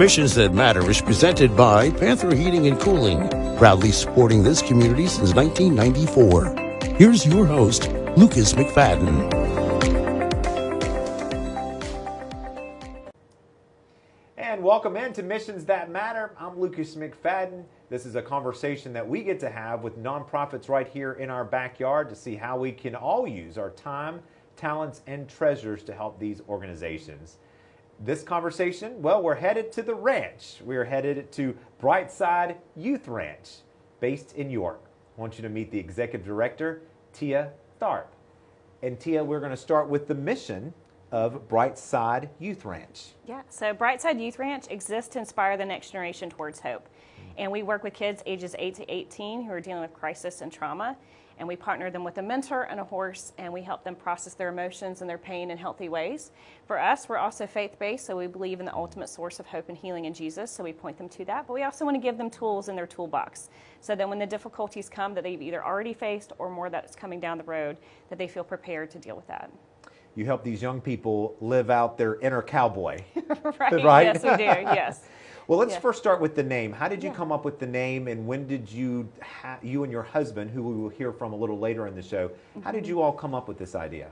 Missions That Matter is presented by Panther Heating and Cooling, proudly supporting this community since 1994. Here's your host, Lucas McFadden. And welcome into Missions That Matter. I'm Lucas McFadden. This is a conversation that we get to have with nonprofits right here in our backyard to see how we can all use our time, talents, and treasures to help these organizations. This conversation, well, we're headed to the ranch. We're headed to Brightside Youth Ranch, based in York. I want you to meet the executive director, Tia Tharp. And Tia, we're going to start with the mission of Brightside Youth Ranch. Yeah, so Brightside Youth Ranch exists to inspire the next generation towards hope. And we work with kids ages 8 to 18 who are dealing with crisis and trauma. And we partner them with a mentor and a horse, and we help them process their emotions and their pain in healthy ways. For us, we're also faith-based, so we believe in the ultimate source of hope and healing in Jesus, so we point them to that. But we also want to give them tools in their toolbox, so that when the difficulties come that they've either already faced or more that's coming down the road, that they feel prepared to deal with that. You help these young people live out their inner cowboy. Right? Yes, we do, yes. Well, let's first start with the name. How did you come up with the name, and when did you and your husband, who we will hear from a little later in the show, how did you all come up with this idea?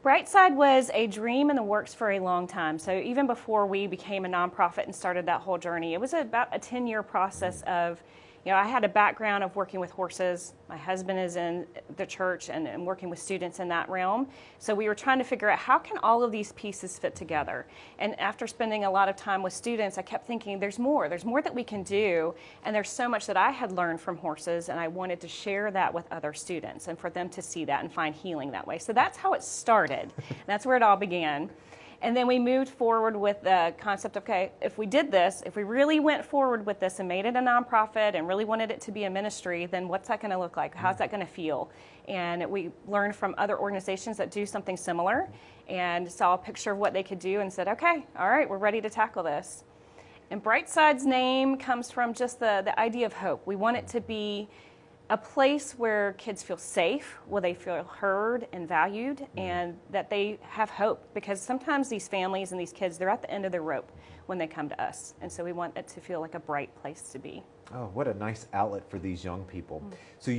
Brightside was a dream in the works for a long time. So even before we became a nonprofit and started that whole journey, it was about a 10-year process of, I had a background of working with horses. My husband is in the church and working with students in that realm. So we were trying to figure out how can all of these pieces fit together. And after spending a lot of time with students, I kept thinking there's more that we can do. And there's so much that I had learned from horses, and I wanted to share that with other students and for them to see that and find healing that way. So that's how it started. That's where it all began. And then we moved forward with the concept of, okay, if we did this, if we really went forward with this and made it a nonprofit and really wanted it to be a ministry, then what's that going to look like? How's that going to feel? And we learned from other organizations that do something similar and saw a picture of what they could do and said, okay, all right, we're ready to tackle this. And Brightside's name comes from just the idea of hope. We want it to be a place where kids feel safe, where they feel heard and valued, and that they have hope. Because sometimes these families and these kids, they're at the end of their rope when they come to us. And so we want it to feel like a bright place to be. Oh, what a nice outlet for these young people. So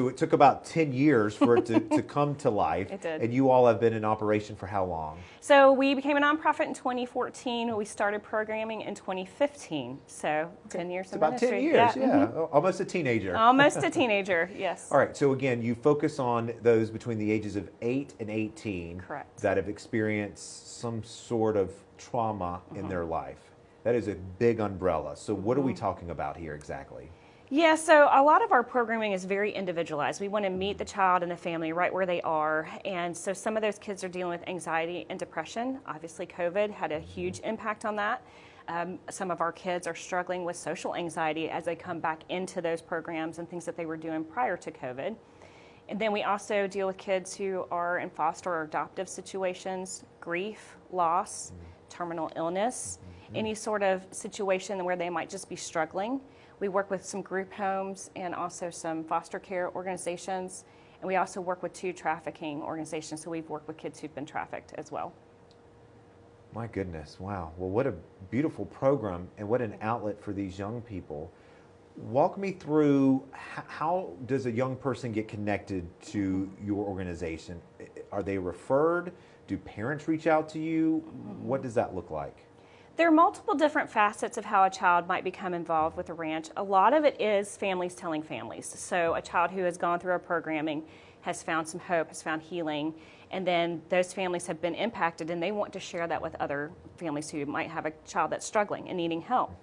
it took about 10 years for it to come to life. It did. And you all have been in operation for how long? So we became a nonprofit in 2014. We started programming in 2015. So 10 years of about ministry. 10 years, yeah. Mm-hmm. Almost a teenager. Almost a teenager, yes. All right, so again, you focus on those between the ages of 8 and 18. Correct. That have experienced some sort of trauma in their life. That is a big umbrella. So what are we talking about here exactly? Yeah, so a lot of our programming is very individualized. We want to meet the child and the family right where they are. And so some of those kids are dealing with anxiety and depression. Obviously, COVID had a huge impact on that. Some of our kids are struggling with social anxiety as they come back into those programs and things that they were doing prior to COVID. And then we also deal with kids who are in foster or adoptive situations, grief, loss, terminal illness, any sort of situation where they might just be struggling. We work with some group homes and also some foster care organizations. And we also work with 2 trafficking organizations. So we've worked with kids who've been trafficked as well. My goodness, wow. Well, what a beautiful program and what an outlet for these young people. Walk me through, how does a young person get connected to your organization? Are they referred? Do parents reach out to you? What does that look like? There are multiple different facets of how a child might become involved with a ranch. A lot of it is families telling families. So a child who has gone through our programming has found some hope, has found healing, and then those families have been impacted and they want to share that with other families who might have a child that's struggling and needing help.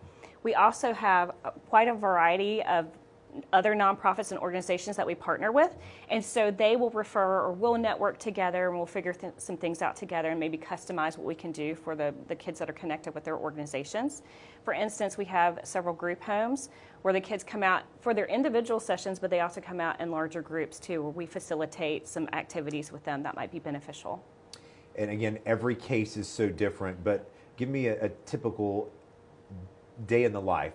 We also have quite a variety of other nonprofits and organizations that we partner with, and so they will refer or we'll network together and we'll figure some things out together and maybe customize what we can do for the kids that are connected with their organizations. For instance, we have several group homes where the kids come out for their individual sessions, but they also come out in larger groups too, where we facilitate some activities with them that might be beneficial. And again, every case is so different, but give me a typical day in the life.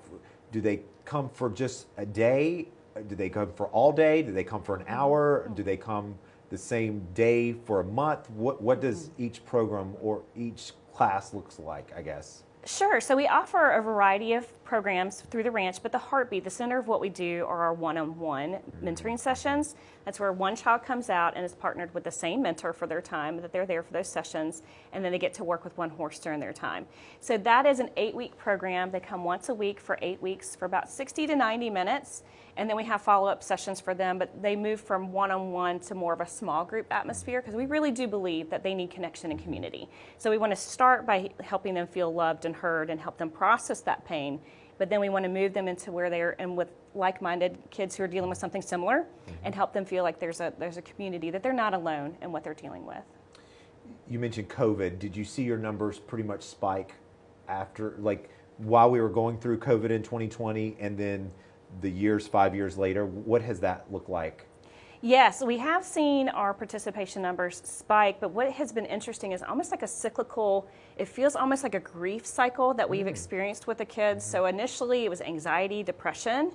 Do they come for just a day? Do they come for all day? Do they come for an hour? Do they come the same day for a month? What does each program or each class looks like, I guess? Sure. So we offer a variety of programs through the ranch, but the heartbeat, the center of what we do, are our one-on-one mentoring sessions. That's where one child comes out and is partnered with the same mentor for their time, that they're there for those sessions, and then they get to work with one horse during their time. So that is an 8-week program. They come once a week for 8 weeks for about 60 to 90 minutes, and then we have follow-up sessions for them, but they move from one-on-one to more of a small group atmosphere because we really do believe that they need connection and community. So we want to start by helping them feel loved and heard and help them process that pain, but then we want to move them into where they're in with like-minded kids who are dealing with something similar and help them feel like there's a community, that they're not alone in what they're dealing with. You mentioned COVID. Did you see your numbers pretty much spike after, like, while we were going through COVID in 2020 and then the years, 5 years later? What has that looked like? Yes, we have seen our participation numbers spike, but what has been interesting is almost like a cyclical, it feels almost like a grief cycle that we've experienced with the kids. So initially it was anxiety, depression,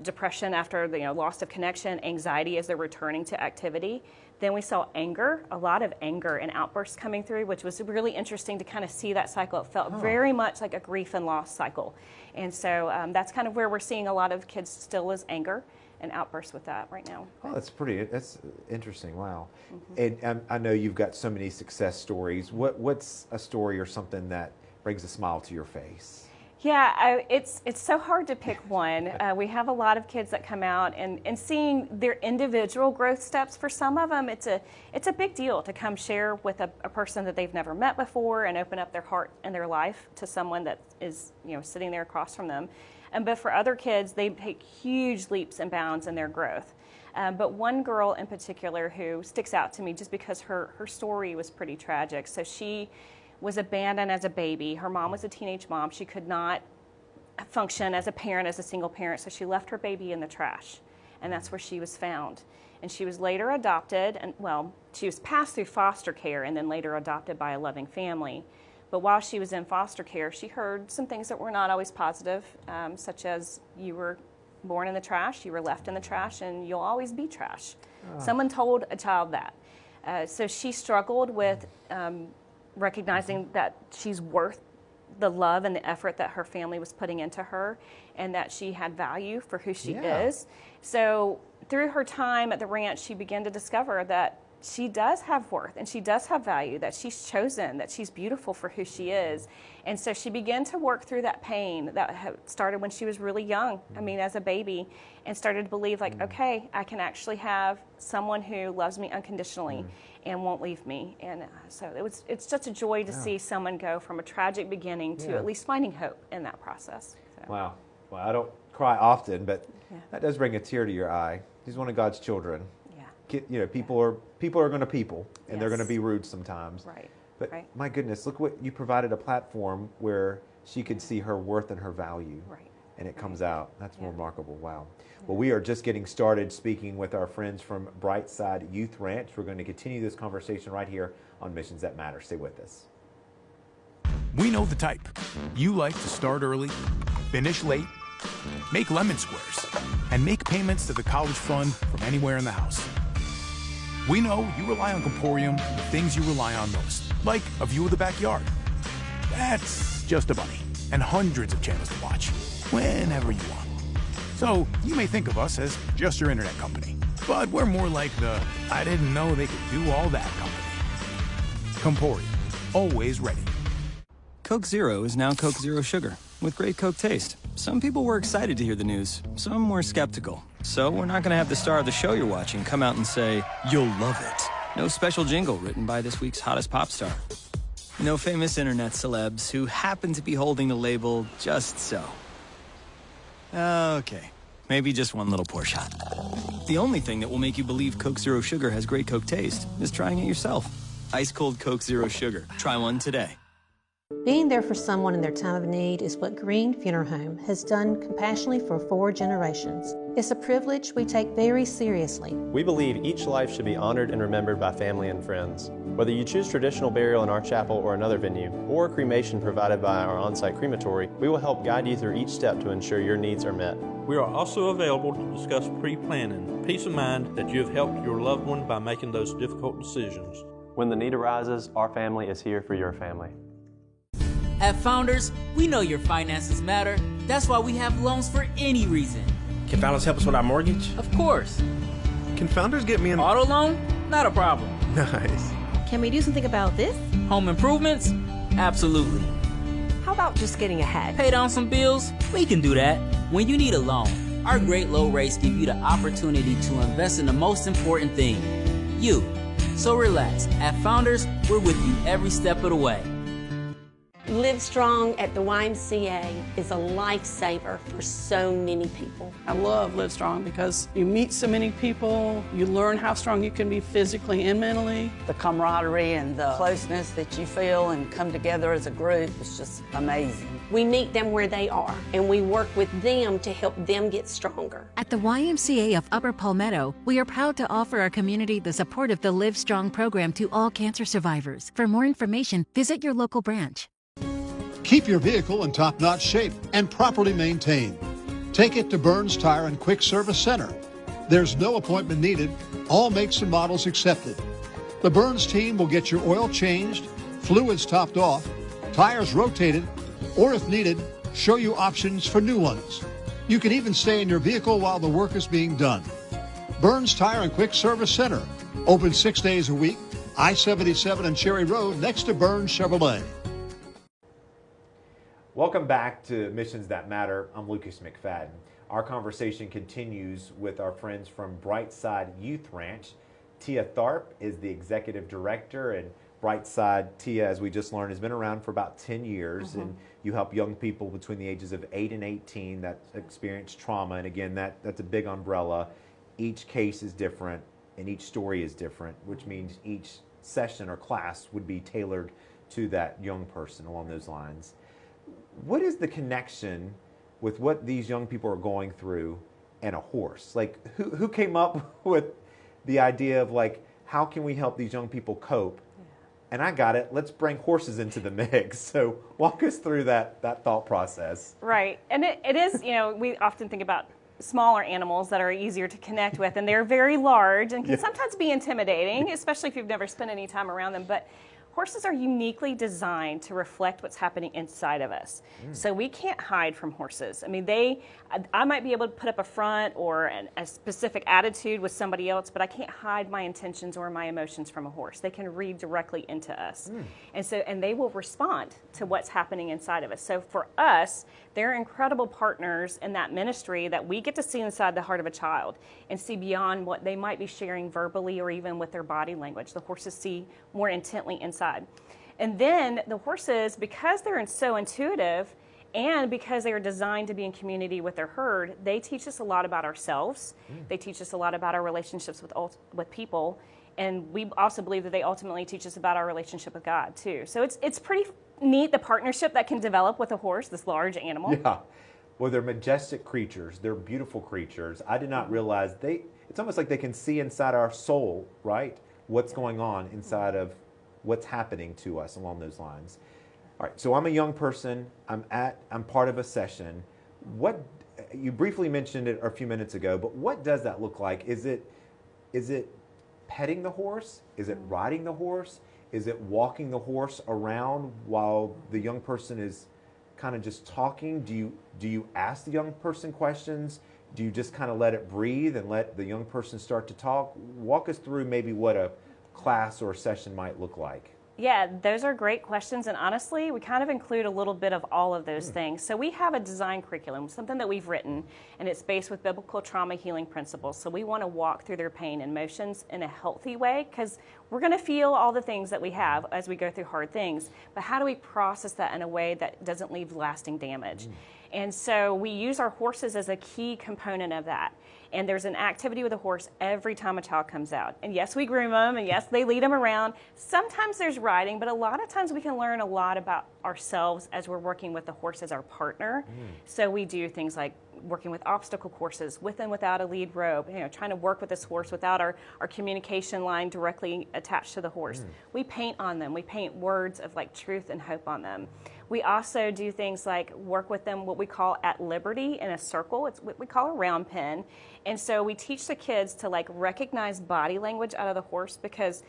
depression after the loss of connection, anxiety as they're returning to activity. Then we saw anger, a lot of anger and outbursts coming through, which was really interesting to kind of see that cycle. It felt very much like a grief and loss cycle. And so that's kind of where we're seeing a lot of kids still is anger and outbursts with that right now. Oh, that's interesting. Wow. And I know you've got so many success stories. What's a story or something that brings a smile to your face? Yeah, it's so hard to pick one. We have a lot of kids that come out and seeing their individual growth steps. For some of them, it's a big deal to come share with a person that they've never met before and open up their heart and their life to someone that is sitting there across from them. But for other kids, they take huge leaps and bounds in their growth. But one girl in particular who sticks out to me just because her story was pretty tragic. So she was abandoned as a baby. Her mom was a teenage mom. She could not function as a parent, as a single parent, so she left her baby in the trash, and that's where she was found. And she was later adopted, and she was passed through foster care and then later adopted by a loving family. But while she was in foster care, she heard some things that were not always positive, such as you were born in the trash, you were left in the trash, and you'll always be trash. Someone told a child that. So she struggled with recognizing that she's worth the love and the effort that her family was putting into her and that she had value for who she is. So through her time at the ranch, she began to discover that she does have worth and she does have value, that she's chosen, that she's beautiful for who she is. And so she began to work through that pain that started when she was really young, as a baby, and started to believe okay, I can actually have someone who loves me unconditionally and won't leave me. And so it's just a joy to see someone go from a tragic beginning to at least finding hope in that process. So. Wow. Well, I don't cry often, but that does bring a tear to your eye. He's one of God's children. People are going to people, and they're going to be rude sometimes. Right. But my goodness, look what you provided, a platform where she could see her worth and her value. Right. And it comes out. That's remarkable. Wow. Well, we are just getting started speaking with our friends from Brightside Youth Ranch. We're going to continue this conversation right here on Missions That Matter. Stay with us. We know the type. You like to start early, finish late, make lemon squares, and make payments to the college fund from anywhere in the house. We know you rely on Comporium for the things you rely on most, like a view of the backyard. That's just a bunny, and hundreds of channels to watch, whenever you want. So you may think of us as just your internet company, but we're more like the I didn't know they could do all that company. Comporium, always ready. Coke Zero is now Coke Zero Sugar, with great Coke taste. Some people were excited to hear the news, some were skeptical. So we're not going to have the star of the show you're watching come out and say, "You'll love it." No special jingle written by this week's hottest pop star. No famous internet celebs who happen to be holding the label just so. Okay, maybe just one little pour shot. The only thing that will make you believe Coke Zero Sugar has great Coke taste is trying it yourself. Ice cold Coke Zero Sugar. Try one today. Being there for someone in their time of need is what Green Funeral Home has done compassionately for 4 generations. It's a privilege we take very seriously. We believe each life should be honored and remembered by family and friends. Whether you choose traditional burial in our chapel or another venue, or cremation provided by our on-site crematory, we will help guide you through each step to ensure your needs are met. We are also available to discuss pre-planning. Peace of mind that you have helped your loved one by making those difficult decisions. When the need arises, our family is here for your family. At Founders, we know your finances matter. That's why we have loans for any reason. Can Founders help us with our mortgage? Of course. Can Founders get me an auto loan? Not a problem. Nice. Can we do something about this? Home improvements? Absolutely. How about just getting ahead? Pay down some bills? We can do that. When you need a loan, our great low rates give you the opportunity to invest in the most important thing, you. So relax. At Founders, we're with you every step of the way. Live Strong at the YMCA is a lifesaver for so many people. I love Live Strong because you meet so many people, you learn how strong you can be physically and mentally. The camaraderie and the closeness that you feel and come together as a group is just amazing. We meet them where they are and we work with them to help them get stronger. At the YMCA of Upper Palmetto, we are proud to offer our community the support of the Live Strong program to all cancer survivors. For more information, visit your local branch. Keep your vehicle in top-notch shape and properly maintained. Take it to Burns Tire and Quick Service Center. There's no appointment needed, all makes and models accepted. The Burns team will get your oil changed, fluids topped off, tires rotated, or if needed, show you options for new ones. You can even stay in your vehicle while the work is being done. Burns Tire and Quick Service Center, open 6 days a week, I-77 and Cherry Road next to Burns Chevrolet. Welcome back to Missions That Matter. I'm Lucas McFadden. Our conversation continues with our friends from Brightside Youth Ranch. Tia Tharp is the executive director, and Brightside, Tia, as we just learned, has been around for about 10 years, and you help young people between the ages of 8 and 18 that experience trauma, and again, that's a big umbrella. Each case is different, and each story is different, which means each session or class would be tailored to that young person along those lines. What is the connection with what these young people are going through and a horse? Like, who came up with the idea of, like, how can we help these young people cope? And I got it. Let's bring horses into the mix. So walk us through that thought process. Right. And it is, you know, we often think about smaller animals that are easier to connect with, and they're very large and can sometimes be intimidating, especially if you've never spent any time around them. But horses are uniquely designed to reflect what's happening inside of us. So we can't hide from horses. I mean, I might be able to put up a front or a specific attitude with somebody else, but I can't hide my intentions or my emotions from a horse. They can read directly into us. And they will respond to what's happening inside of us. So for us, they're incredible partners in that ministry that we get to see inside the heart of a child and see beyond what they might be sharing verbally or even with their body language. The horses see more intently inside. And then the horses, because they're so intuitive and because they are designed to be in community with their herd, they teach us a lot about ourselves. They teach us a lot about our relationships with people. And we also believe that they ultimately teach us about our relationship with God too. So it's pretty neat, the partnership that can develop with a horse, this large animal. Yeah. Well, they're majestic creatures. They're beautiful creatures. I did not realize it's almost like they can see inside our soul, right? What's going on inside of what's happening to us along those lines. All right, so I'm a young person. I'm part of a session. You briefly mentioned it a few minutes ago, but what does that look like? Is it petting the horse? Is it riding the horse? Is it walking the horse around while the young person is kind of just talking? Do you ask the young person questions? Do you just kind of let it breathe and let the young person start to talk? Walk us through maybe what a class or a session might look like. Yeah, those are great questions, and honestly, we kind of include a little bit of all of those things. So we have a design curriculum, something that we've written, and it's based with biblical trauma healing principles. So we want to walk through their pain and emotions in a healthy way, because we're going to feel all the things that we have as we go through hard things, but how do we process that in a way that doesn't leave lasting damage? And so we use our horses as a key component of that. And there's an activity with a horse every time a child comes out. And yes, we groom them, and yes, they lead them around. Sometimes there's riding, but a lot of times we can learn a lot about ourselves as we're working with the horse as our partner. So we do things like working with obstacle courses with and without a lead rope, trying to work with this horse without our communication line directly attached to the horse. We paint on them. We paint words of like truth and hope on them. We also do things like work with them what we call at liberty in a circle. It's what we call a round pen. And so we teach the kids to like recognize body language out of the horse, because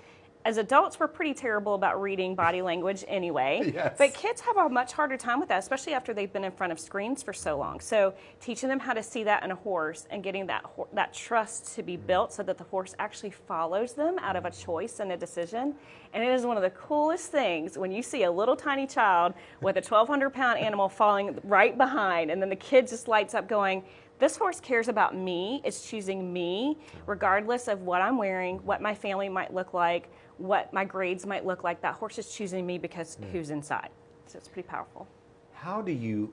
as adults, we're pretty terrible about reading body language anyway. Yes. But kids have a much harder time with that, especially after they've been in front of screens for so long. So teaching them how to see that in a horse and getting that trust to be built so that the horse actually follows them out of a choice and a decision. And it is one of the coolest things when you see a little tiny child with a 1,200-pound animal falling right behind, and then the kid just lights up going, this horse cares about me. It's choosing me, regardless of what I'm wearing, what my family might look like, what my grades might look like. That horse is choosing me because who's inside. So it's pretty powerful. How do you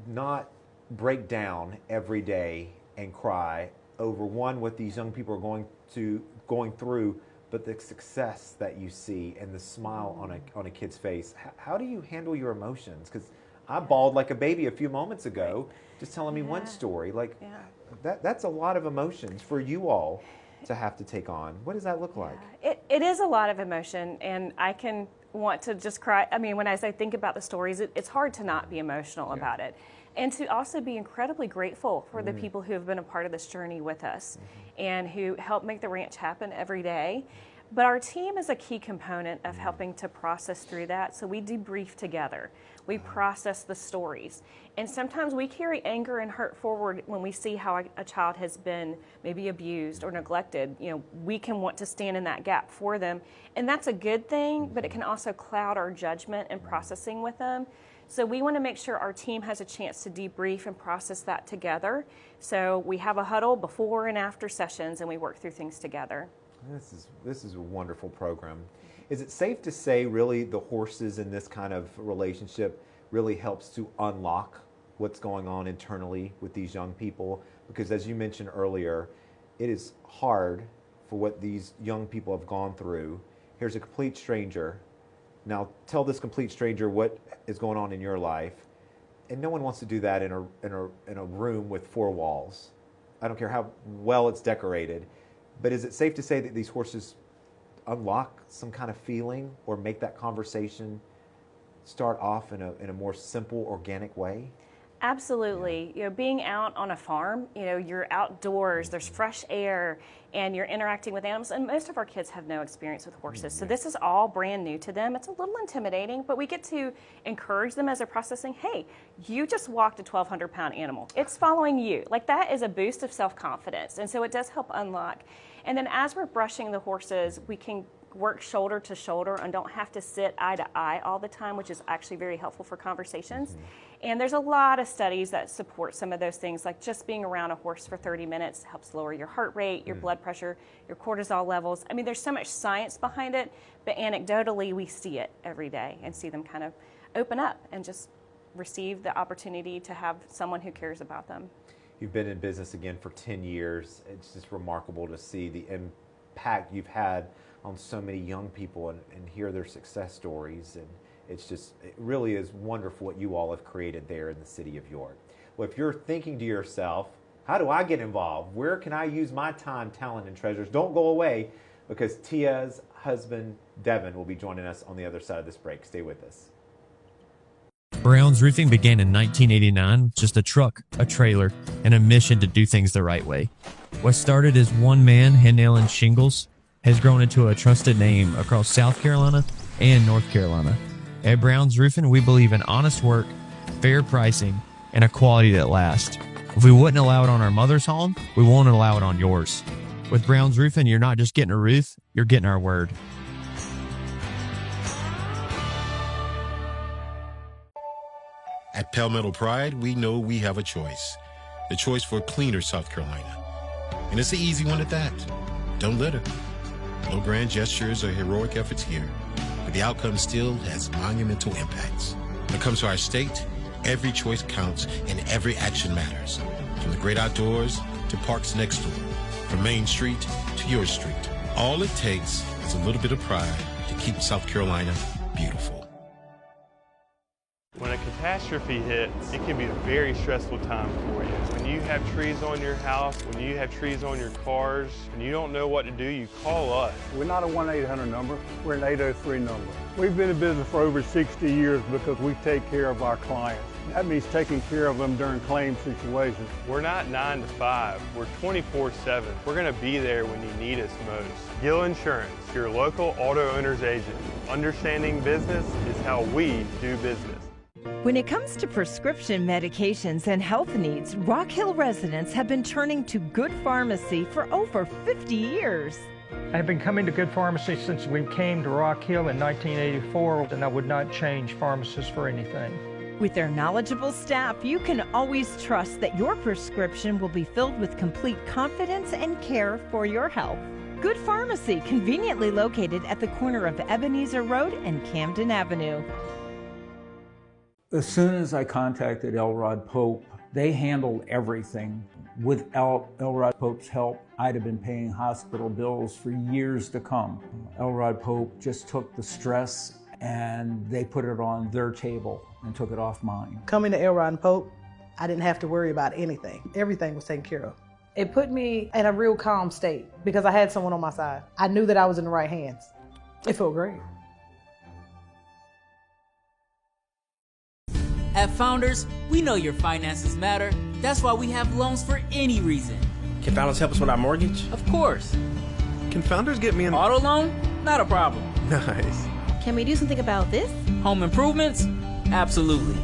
not break down every day and cry over what these young people are going through, but the success that you see and the smile on a kid's face? How do you handle your emotions? Because I bawled like a baby a few moments ago, just telling me one story. Like that's a lot of emotions for you all to have to take on. What does that look like? It is a lot of emotion, and I can want to just cry. I mean, as I think about the stories, it's hard to not be emotional about it. And to also be incredibly grateful for the people who have been a part of this journey with us and who help make the ranch happen every day. But our team is a key component of helping to process through that. So we debrief together. We process the stories. And sometimes we carry anger and hurt forward when we see how a child has been maybe abused or neglected. You know, we can want to stand in that gap for them. And that's a good thing, but it can also cloud our judgment and processing with them. So we want to make sure our team has a chance to debrief and process that together. So we have a huddle before and after sessions, and we work through things together. This is a wonderful program. Is it safe to say really the horses in this kind of relationship really helps to unlock what's going on internally with these young people? Because as you mentioned earlier, it is hard for what these young people have gone through. Here's a complete stranger. Now tell this complete stranger what is going on in your life. And no one wants to do that in a room with four walls. I don't care how well it's decorated. But is it safe to say that these horses unlock some kind of feeling or make that conversation start off in a more simple, organic way? Absolutely. You know, being out on a farm, you know, you're outdoors, there's fresh air, and you're interacting with animals. And most of our kids have no experience with horses. So this is all brand new to them. It's a little intimidating, but we get to encourage them as they're processing, hey, you just walked a 1,200-pound animal. It's following you. Like, that is a boost of self-confidence. And so it does help unlock. And then as we're brushing the horses, we can work shoulder to shoulder and don't have to sit eye to eye all the time, which is actually very helpful for conversations. And there's a lot of studies that support some of those things, like just being around a horse for 30 minutes helps lower your heart rate, your blood pressure, your cortisol levels. I mean, there's so much science behind it, but anecdotally we see it every day and see them kind of open up and just receive the opportunity to have someone who cares about them. You've been in business again for 10 years. It's just remarkable to see the impact you've had on so many young people and hear their success stories. And it really is wonderful what you all have created there in the city of York. Well, if you're thinking to yourself, how do I get involved? Where can I use my time, talent, and treasures? Don't go away, because Tia's husband, Devin, will be joining us on the other side of this break. Stay with us. Brown's Roofing began in 1989 with just a truck, a trailer, and a mission to do things the right way. What started as one man hand-nailing shingles has grown into a trusted name across South Carolina and North Carolina. At Brown's Roofing, we believe in honest work, fair pricing, and a quality that lasts. If we wouldn't allow it on our mother's home, we won't allow it on yours. With Brown's Roofing, you're not just getting a roof, you're getting our word. At Palmetto Pride, we know we have a choice. The choice for cleaner South Carolina. And it's an easy one at that. Don't litter. No grand gestures or heroic efforts here, but the outcome still has monumental impacts. When it comes to our state, every choice counts and every action matters. From the great outdoors to parks next door, from Main Street to your street. All it takes is a little bit of pride to keep South Carolina beautiful. When a catastrophe hits, it can be a very stressful time for you. When you have trees on your house, when you have trees on your cars, and you don't know what to do, you call us. We're not a 1-800 number, we're an 803 number. We've been in business for over 60 years because we take care of our clients. That means taking care of them during claim situations. We're not 9 to 5, we're 24/7. We're going to be there when you need us most. Gill Insurance, your local auto owner's agent. Understanding business is how we do business. When it comes to prescription medications and health needs, Rock Hill residents have been turning to Good Pharmacy for over 50 years. I've been coming to Good Pharmacy since we came to Rock Hill in 1984, and I would not change pharmacists for anything. With their knowledgeable staff, you can always trust that your prescription will be filled with complete confidence and care for your health. Good Pharmacy, conveniently located at the corner of Ebenezer Road and Camden Avenue. As soon as I contacted Elrod Pope, they handled everything. Without Elrod Pope's help, I'd have been paying hospital bills for years to come. Elrod Pope just took the stress and they put it on their table and took it off mine. Coming to Elrod Pope, I didn't have to worry about anything. Everything was taken care of. It put me in a real calm state because I had someone on my side. I knew that I was in the right hands. It felt great. At Founders, we know your finances matter. That's why we have loans for any reason. Can Founders help us with our mortgage? Of course. Can Founders get me an auto loan? Not a problem. Nice. Can we do something about this? Home improvements? Absolutely.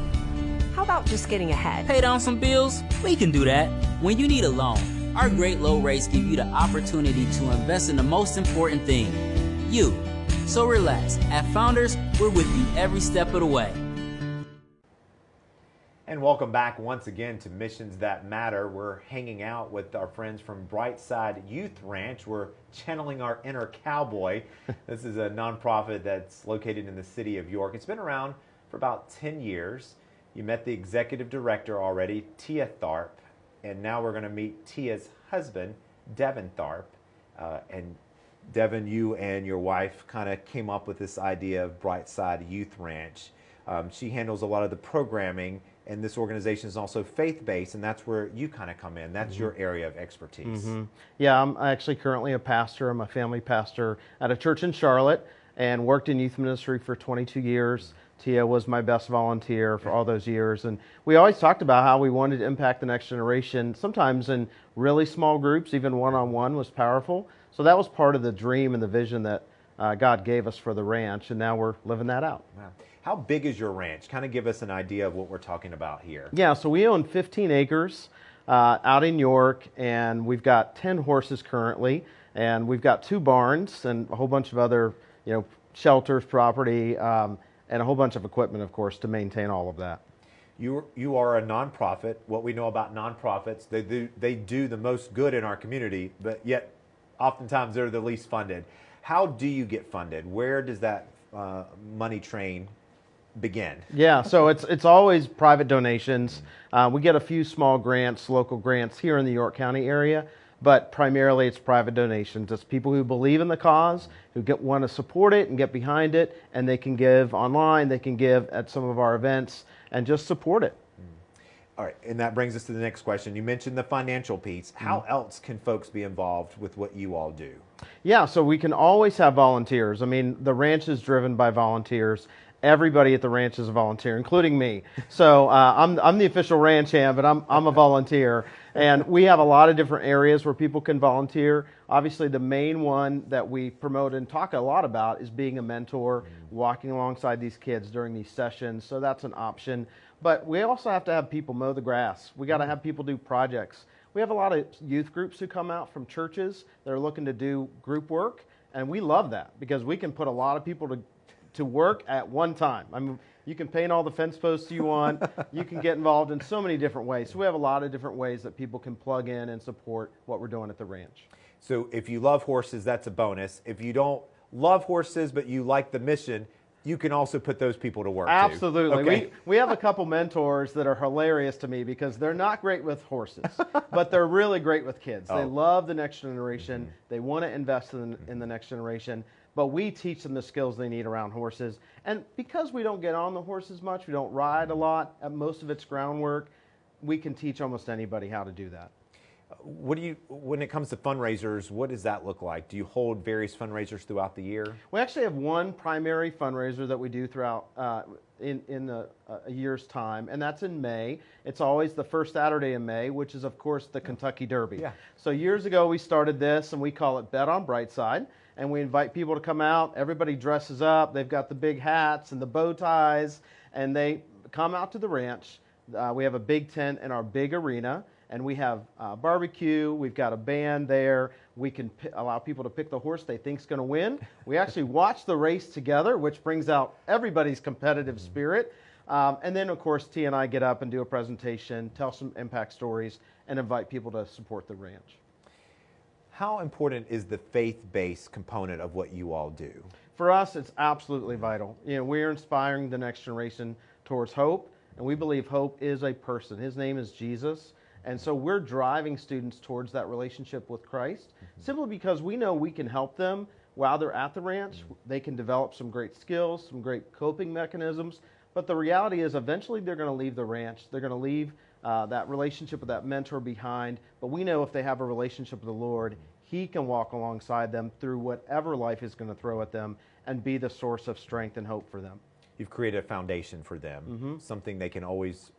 How about just getting ahead? Pay down some bills? We can do that. When you need a loan, our great low rates give you the opportunity to invest in the most important thing, you. So relax. At Founders, we're with you every step of the way. And welcome back once again to Missions That Matter. We're hanging out with our friends from Brightside Youth Ranch. We're channeling our inner cowboy. This is a nonprofit that's located in the city of York. It's been around for about 10 years. You met the executive director already, Tia Tharp, and now we're going to meet Tia's husband, Devin Tharp. And Devin, you and your wife kind of came up with this idea of Brightside Youth Ranch. She handles a lot of the programming, and this organization is also faith-based, and that's where you kind of come in. That's your area of expertise. Yeah, I'm actually currently a pastor. I'm a family pastor at a church in Charlotte and worked in youth ministry for 22 years. Tia was my best volunteer for all those years. And we always talked about how we wanted to impact the next generation, sometimes in really small groups, even one-on-one was powerful. So that was part of the dream and the vision that God gave us for the ranch, and now we're living that out. Wow. How big is your ranch? Kind of give us an idea of what we're talking about here. Yeah, so we own 15 acres out in York, and we've got 10 horses currently, and we've got 2 barns and a whole bunch of other, shelters, property, and a whole bunch of equipment, of course, to maintain all of that. You are a nonprofit. What we know about nonprofits, they do the most good in our community, but yet oftentimes they're the least funded. How do you get funded? Where does that money train begin? Yeah, so it's always private donations. We get a few small grants, local grants here in the York County area, but primarily it's private donations. It's people who believe in the cause, who want to support it and get behind it, and they can give online, they can give at some of our events, and just support it. All right, and that brings us to the next question. You mentioned the financial piece. How else can folks be involved with what you all do? Yeah, so we can always have volunteers. I mean, the ranch is driven by volunteers. Everybody at the ranch is a volunteer, including me. So I'm the official ranch hand, but I'm a volunteer. And we have a lot of different areas where people can volunteer. Obviously, the main one that we promote and talk a lot about is being a mentor, walking alongside these kids during these sessions. So that's an option. But we also have to have people mow the grass. We got to have people do projects. We have a lot of youth groups who come out from churches that are looking to do group work. And we love that because we can put a lot of people to work at one time. I mean, you can paint all the fence posts you want. You can get involved in so many different ways. So we have a lot of different ways that people can plug in and support what we're doing at the ranch. So if you love horses, that's a bonus. If you don't love horses, but you like the mission, you can also put those people to work too. Absolutely. Okay. We have a couple mentors that are hilarious to me because they're not great with horses, but they're really great with kids. They love the next generation. They want to invest in the next generation. But we teach them the skills they need around horses. And because we don't get on the horses much, we don't ride a lot, most of it's groundwork, we can teach almost anybody how to do that. When it comes to fundraisers, what does that look like? Do you hold various fundraisers throughout the year? We actually have one primary fundraiser that we do throughout in a year's time, and that's in May. It's always the first Saturday in May, which is, of course, the Kentucky Derby. Yeah. So years ago, we started this, and we call it Bet on Brightside, and we invite people to come out. Everybody dresses up. They've got the big hats and the bow ties, and they come out to the ranch. We have a big tent in our big arena, and we have barbecue. We've got a band there. We can allow people to pick the horse they think is going to win. We actually watch the race together, which brings out everybody's competitive spirit. And then, of course, T and I get up and do a presentation, tell some impact stories, and invite people to support the ranch. How important is the faith-based component of what you all do? For us, it's absolutely vital. You know, we're inspiring the next generation towards hope, and we believe hope is a person. His name is Jesus. And so we're driving students towards that relationship with Christ simply because we know we can help them while they're at the ranch. They can develop some great skills, some great coping mechanisms. But the reality is eventually they're going to leave the ranch. They're going to leave that relationship with that mentor behind. But we know if they have a relationship with the Lord, He can walk alongside them through whatever life is going to throw at them and be the source of strength and hope for them. You've created a foundation for them, something they can always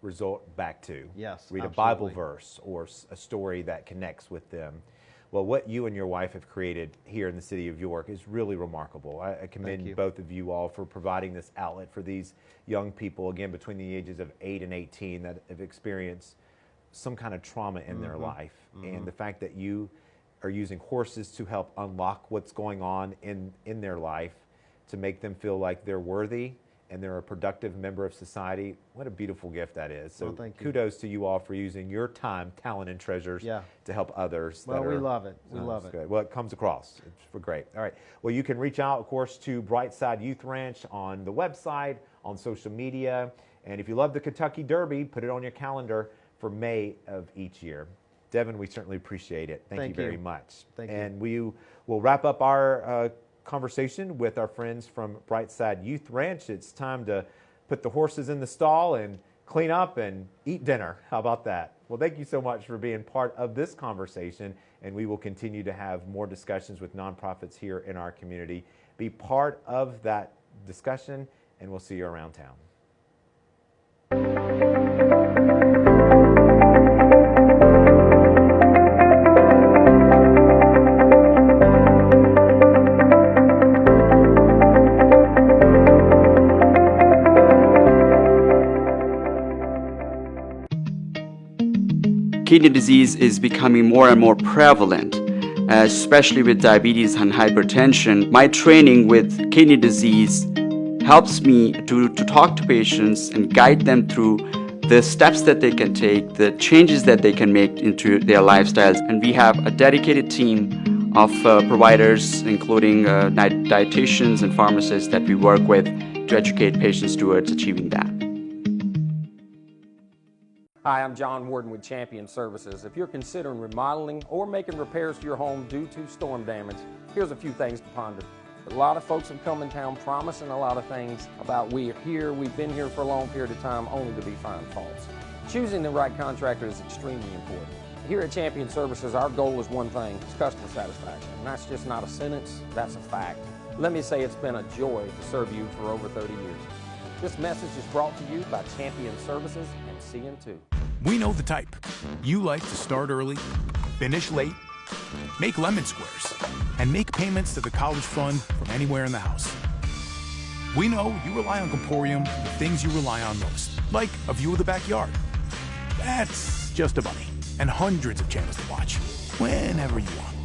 resort back to. Yes, read absolutely. A Bible verse or a story that connects with them. Well, what you and your wife have created here in the city of York is really remarkable. I commend both of you all for providing this outlet for these young people, again, between the ages of 8 and 18 that have experienced some kind of trauma in their life. And the fact that you are using horses to help unlock what's going on in their life to make them feel like they're worthy and they're a productive member of society. What a beautiful gift that is. So kudos to you all for using your time, talent, and treasures to help others. Well, we love it. We love it. Good. Well, it comes across. It's great. All right. Well, you can reach out, of course, to Brightside Youth Ranch on the website, on social media. And if you love the Kentucky Derby, put it on your calendar for May of each year. Devin, we certainly appreciate it. Thank you very much. Thank you. And we will wrap up our conversation with our friends from Brightside Youth Ranch. It's time to put the horses in the stall and clean up and eat dinner. How about that? Well, thank you so much for being part of this conversation, and we will continue to have more discussions with nonprofits here in our community. Be part of that discussion, and we'll see you around town. Kidney disease is becoming more and more prevalent, especially with diabetes and hypertension. My training with kidney disease helps me to talk to patients and guide them through the steps that they can take, the changes that they can make into their lifestyles. And we have a dedicated team of providers, including dietitians and pharmacists that we work with to educate patients towards achieving that. Hi, I'm John Warden with Champion Services. If you're considering remodeling or making repairs to your home due to storm damage, here's a few things to ponder. A lot of folks have come in town promising a lot of things about we've been here for a long period of time, only to be found faults. Choosing the right contractor is extremely important. Here at Champion Services, our goal is one thing, it's customer satisfaction. And that's just not a sentence, that's a fact. Let me say it's been a joy to serve you for over 30 years. This message is brought to you by Champion Services and CN2. We know the type. You like to start early, finish late, make lemon squares, and make payments to the college fund from anywhere in the house. We know you rely on Comporium the things you rely on most, like a view of the backyard. That's just a bunny, and hundreds of channels to watch, whenever you want.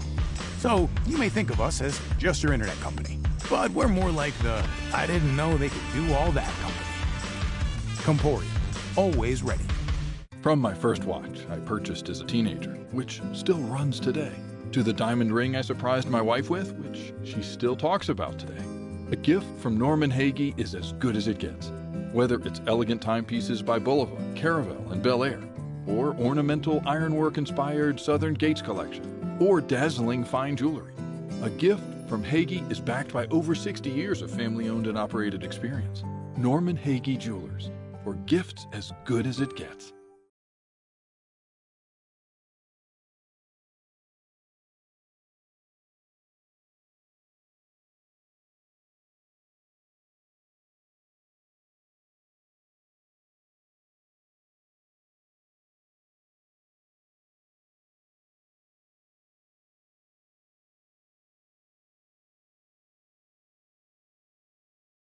So you may think of us as just your internet company, but we're more like the I didn't know they could do all that company. Comporium, always ready. From my first watch I purchased as a teenager, which still runs today, to the diamond ring I surprised my wife with, which she still talks about today. A gift from Norman Hagee is as good as it gets. Whether it's elegant timepieces by Bulova, Caravel, and Bel Air, or ornamental ironwork-inspired Southern Gates collection, or dazzling fine jewelry. A gift from Hagee is backed by over 60 years of family-owned and operated experience. Norman Hagee Jewelers, for gifts as good as it gets.